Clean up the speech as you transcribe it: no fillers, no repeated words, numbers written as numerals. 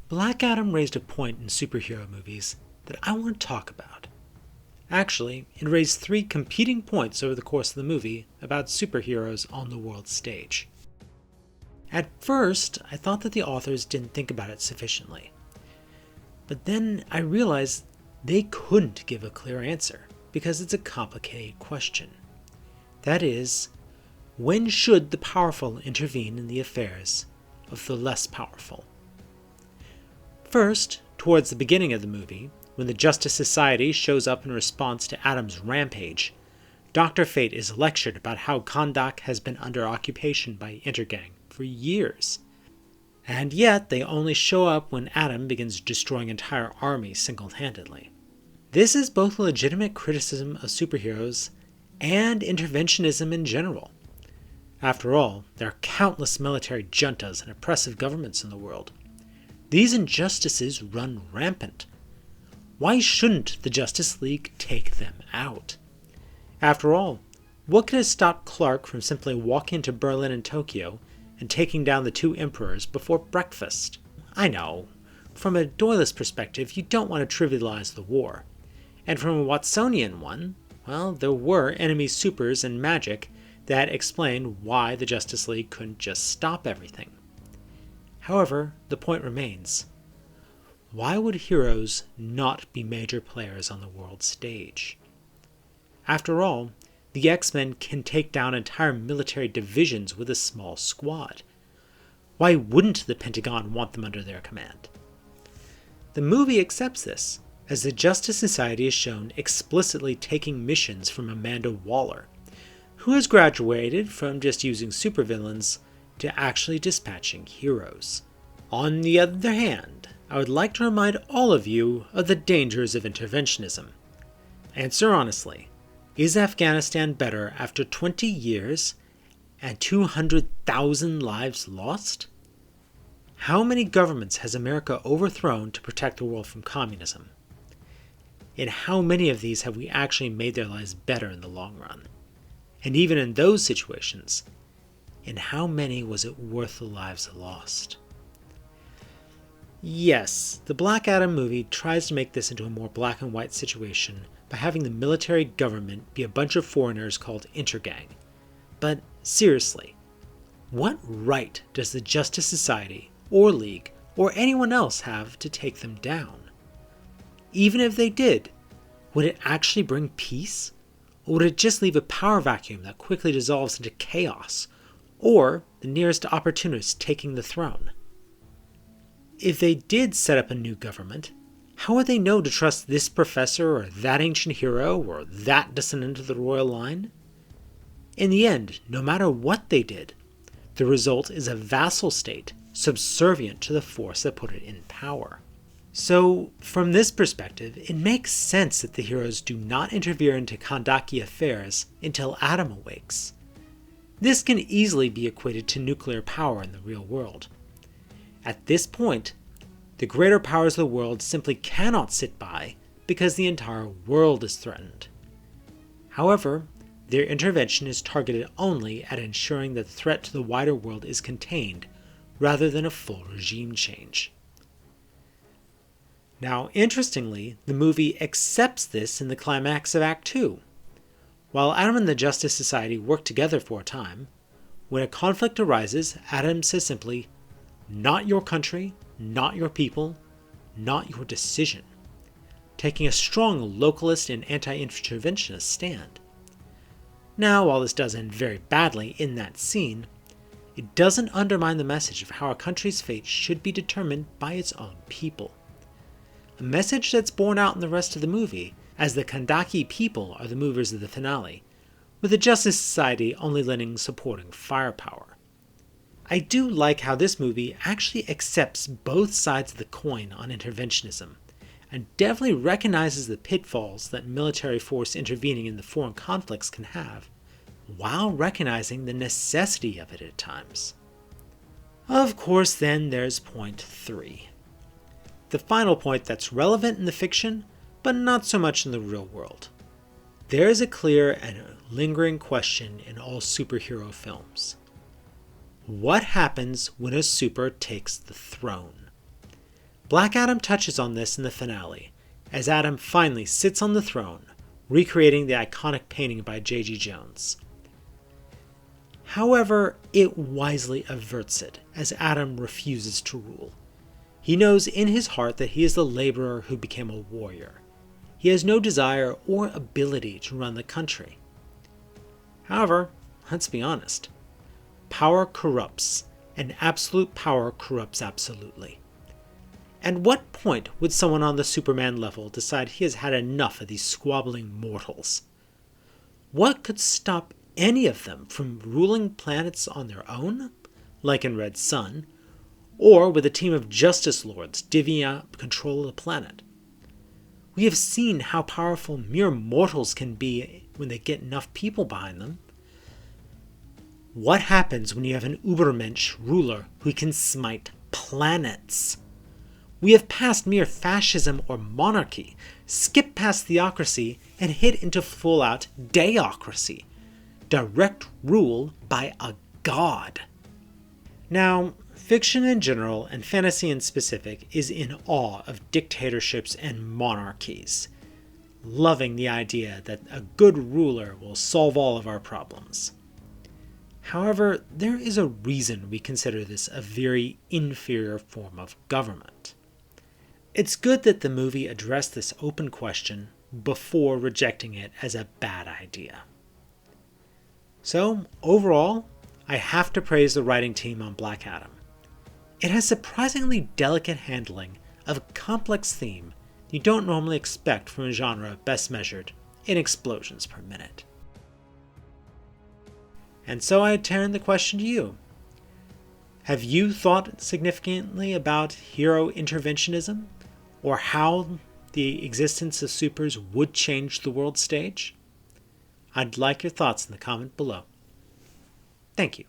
Black Adam raised a point in superhero movies that I want to talk about. Actually, it raised three competing points over the course of the movie about superheroes on the world stage. At first, I thought that the authors didn't think about it sufficiently. But then I realized they couldn't give a clear answer because it's a complicated question. That is, when should the powerful intervene in the affairs of the less powerful? First, towards the beginning of the movie, when the Justice Society shows up in response to Adam's rampage, Dr. Fate is lectured about how Kahndaq has been under occupation by Intergang for years. And yet they only show up when Adam begins destroying entire armies single-handedly. This is both a legitimate criticism of superheroes and interventionism in general. After all, there are countless military juntas and oppressive governments in the world. These injustices run rampant. Why shouldn't the Justice League take them out? After all, what could have stopped Clark from simply walking into Berlin and Tokyo and taking down the two emperors before breakfast? I know, from a Doylist perspective, you don't want to trivialize the war. And from a Watsonian one, well, there were enemy supers and magic that explain why the Justice League couldn't just stop everything. However, the point remains. Why would heroes not be major players on the world stage? After all, the X-Men can take down entire military divisions with a small squad. Why wouldn't the Pentagon want them under their command? The movie accepts this, as the Justice Society is shown explicitly taking missions from Amanda Waller, who has graduated from just using supervillains to actually dispatching heroes. On the other hand, I would like to remind all of you of the dangers of interventionism. Answer honestly, is Afghanistan better after 20 years and 200,000 lives lost? How many governments has America overthrown to protect the world from communism? And how many of these have we actually made their lives better in the long run? And even in those situations, in how many was it worth the lives lost? Yes, the Black Adam movie tries to make this into a more black and white situation by having the military government be a bunch of foreigners called Intergang. But seriously, what right does the Justice Society, or League, or anyone else have to take them down? Even if they did, would it actually bring peace? Or would it just leave a power vacuum that quickly dissolves into chaos, or the nearest opportunist taking the throne? If they did set up a new government, how would they know to trust this professor or that ancient hero or that descendant of the royal line? In the end, no matter what they did, the result is a vassal state subservient to the force that put it in power. So, from this perspective, it makes sense that the heroes do not interfere into Kahndaqi affairs until Adam awakes. This can easily be equated to nuclear power in the real world. At this point, the greater powers of the world simply cannot sit by because the entire world is threatened. However, their intervention is targeted only at ensuring that the threat to the wider world is contained, rather than a full regime change. Now, interestingly, the movie accepts this in the climax of Act 2. While Adam and the Justice Society work together for a time, when a conflict arises, Adam says simply, "Not your country, not your people, not your decision," taking a strong localist and anti-interventionist stand. Now, while this does end very badly in that scene, it doesn't undermine the message of how a country's fate should be determined by its own people. A message that's borne out in the rest of the movie, as the Kahndaqi people are the movers of the finale, with the Justice Society only lending supporting firepower. I do like how this movie actually accepts both sides of the coin on interventionism, and definitely recognizes the pitfalls that military force intervening in the foreign conflicts can have, while recognizing the necessity of it at times. Of course, then there's point 3. The final point that's relevant in the fiction, but not so much in the real world. There is a clear and lingering question in all superhero films. What happens when a super takes the throne? Black Adam touches on this in the finale, as Adam finally sits on the throne, recreating the iconic painting by J.G. Jones. However, it wisely averts it, as Adam refuses to rule. He knows in his heart that he is the laborer who became a warrior. He has no desire or ability to run the country. However, let's be honest. Power corrupts, and absolute power corrupts absolutely. At what point would someone on the Superman level decide he has had enough of these squabbling mortals? What could stop any of them from ruling planets on their own, like in Red Sun, or with a team of Justice Lords divvying up control of the planet? We have seen how powerful mere mortals can be when they get enough people behind them. What happens when you have an Ubermensch ruler who can smite planets? We have passed mere fascism or monarchy, skipped past theocracy, and hit into full-out deocracy. Direct rule by a god. Now, fiction in general and fantasy in specific is in awe of dictatorships and monarchies, loving the idea that a good ruler will solve all of our problems. However, there is a reason we consider this a very inferior form of government. It's good that the movie addressed this open question before rejecting it as a bad idea. So, overall, I have to praise the writing team on Black Adam. It has surprisingly delicate handling of a complex theme you don't normally expect from a genre best measured in explosions per minute. And so I turn the question to you. Have you thought significantly about hero interventionism, or how the existence of supers would change the world stage? I'd like your thoughts in the comment below. Thank you.